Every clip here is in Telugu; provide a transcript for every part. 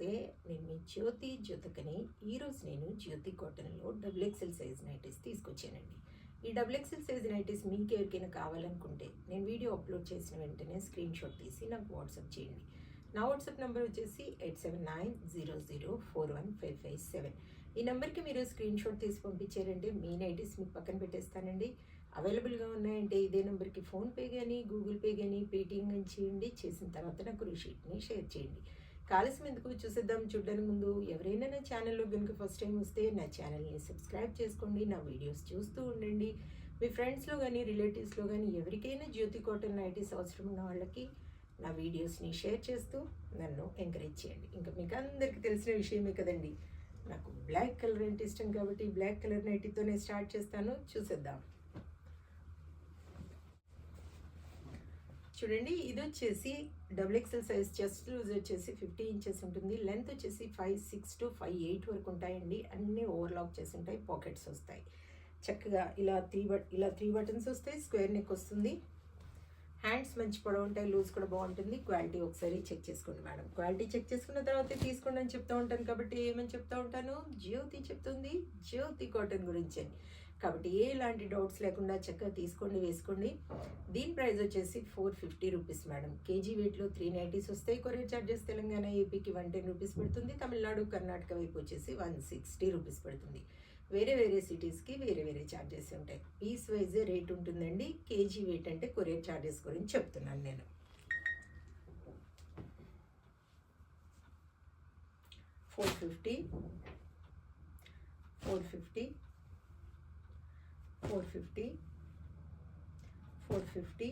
నమస్తే, నేను మీ జ్యోతికని. ఈరోజు నేను జ్యోతి కాటన్లో XXL సైజ్ నైటీస్ తీసుకొచ్చానండి. ఈ XXL సైజ్ నైటీస్ మీకు ఎవరికైనా కావాలనుకుంటే నేను వీడియో అప్లోడ్ చేసిన వెంటనే స్క్రీన్ షాట్ తీసి నాకు వాట్సాప్ చేయండి. నా వాట్సాప్ నెంబర్ వచ్చేసి 8790041557. ఈ నెంబర్కి మీరు స్క్రీన్ షాట్ తీసి పంపించారంటే మీ నైటీస్ మీకు పక్కన పెట్టేస్తానండి. అవైలబుల్గా ఉన్నాయంటే ఇదే నెంబర్కి ఫోన్పే కానీ గూగుల్ పే కానీ పేటీఎం కానీ చేయండి. చేసిన తర్వాత నాకు రిసీట్ని షేర్ చేయండి. కాలసం ఎందుకు చూసేద్దాం. చూడడానికి ముందు ఎవరైనా నా ఛానల్లో కనుక ఫస్ట్ టైం వస్తే నా ఛానల్ని సబ్స్క్రైబ్ చేసుకోండి. నా వీడియోస్ చూస్తూ ఉండండి. మీ ఫ్రెండ్స్లో కానీ రిలేటివ్స్లో కానీ ఎవరికైనా జ్యోతి కాటన్ నైటీస్ అవసరం ఉన్న వాళ్ళకి నా వీడియోస్ని షేర్ చేస్తూ నన్ను ఎంకరేజ్ చేయండి. ఇంకా మీకు అందరికీ తెలిసిన విషయమే కదండి, నాకు బ్లాక్ కలర్ అంటే ఇష్టం కాబట్టి బ్లాక్ కలర్ నైటీతోనే స్టార్ట్ చేస్తాను. చూసేద్దాం. చూడండి, ఇది వచ్చేసి XXL సైజ్. చెస్ట్ లూజ్ వచ్చేసి 50 ఇంచెస్ ఉంటుంది. లెంత్ వచ్చేసి 5'6" to 5'8" వరకు ఉంటాయండి. అన్నీ ఓవర్లాక్ చేసి ఉంటాయి. పాకెట్స్ వస్తాయి. చక్కగా ఇలా త్రీ బటన్స్ వస్తాయి. స్క్వేర్ నెక్ వస్తుంది. హ్యాండ్స్ మంచి పొడవు ఉంటాయి. లూజ్ కూడా బాగుంటుంది. క్వాలిటీ ఒకసారి చెక్ చేసుకోండి మేడం. క్వాలిటీ చెక్ చేసుకున్న తర్వాత తీసుకోండి అని చెప్తూ ఉంటాను కాబట్టి ఏమని చెప్తూ ఉంటాను, జ్యోతి చెప్తుంది జ్యోతి కాటన్ గురించి అని. కాబట్టి ఎలాంటి డౌట్స్ లేకుండా చక్కగా తీసుకోండి, వేసుకోండి. దీని ప్రైస్ వచ్చేసి 450 రూపీస్ మేడం. కేజీ వెయిట్లో 3 నైటీస్ వస్తాయి. కొరియర్ ఛార్జెస్ తెలంగాణ ఏపీకి 110 రూపీస్ పడుతుంది. తమిళనాడు కర్ణాటక వైపు వచ్చేసి 160 రూపీస్ పడుతుంది. వేరే సిటీస్కి వేరే ఛార్జెస్ ఉంటాయి. పీస్ వైజ్ రేట్ ఉంటుందండి. కేజీ వెయిట్ అంటే కొరియర్ ఛార్జెస్ గురించి చెప్తున్నాను నేను. 450 450 450 450.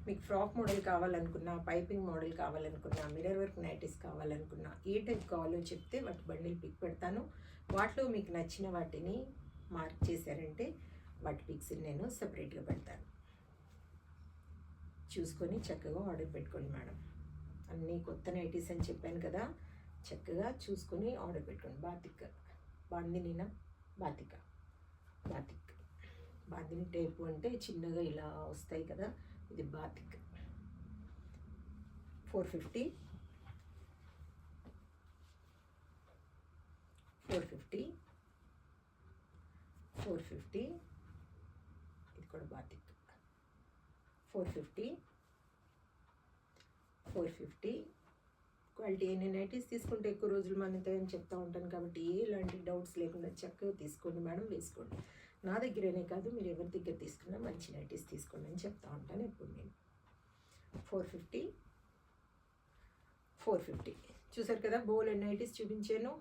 మీకు ఫ్రాక్ మోడల్ కావాలనుకున్నా, పైపింగ్ మోడల్ కావాలనుకున్నా, మిర్రర్ వర్క్ నైటీస్ కావాలనుకున్నా, ఏ టైప్ కావాలో చెప్తే వాటి బండిల్ పిక్ పెడతాను. వాటిలో మీకు నచ్చిన వాటిని మార్క్ చేశారంటే వాటి పిక్స్ని నేను సపరేట్గా పెడతాను. చూసుకొని చక్కగా ఆర్డర్ పెట్టుకోండి మేడం. అన్నీ కొత్త నైటీస్ అని చెప్పాను కదా, చక్కగా చూసుకొని ఆర్డర్ పెట్టుకోండి. బాతిని టైపు అంటే చిన్నగా ఇలా వస్తాయి కదా, ఇది బాతిక్. 450 ఇది కూడా బాతిక్. 450 క్వాలిటీ అయిన నైటీస్ తీసుకుంటే ఎక్కువ రోజులు మన్నుతాయని చెప్తూ ఉంటాను కాబట్టి ఎలాంటి డౌట్స్ లేకుండా చక్కగా తీసుకోండి మేడం, వేసుకోండి. నా దగ్గరనే కాదు, మీరు ఎవరి దగ్గర తీసుకున్నా మంచి నైటీస్ తీసుకోండి అని చెప్తూ ఉంటాను ఎప్పుడు నేను. 450 చూసారు కదా, బోల్ అండ్ నైటీస్ చూపించాను.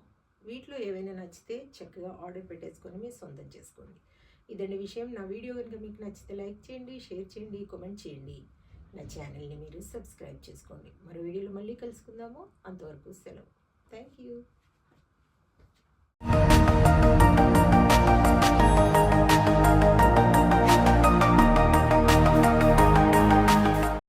వీటిలో ఏవైనా నచ్చితే చక్కగా ఆర్డర్ పెట్టేసుకొని మీ సొంతం చేసుకోండి. ఇదండి విషయం. నా వీడియో కనుక మీకు నచ్చితే లైక్ చేయండి, షేర్ చేయండి, కామెంట్ చేయండి. నా ఛానల్ని మీరు సబ్స్క్రైబ్ చేసుకోండి. మరో వీడియోలో మళ్ళీ కలుసుకుందాము. అంతవరకు సెలవు. Thank you.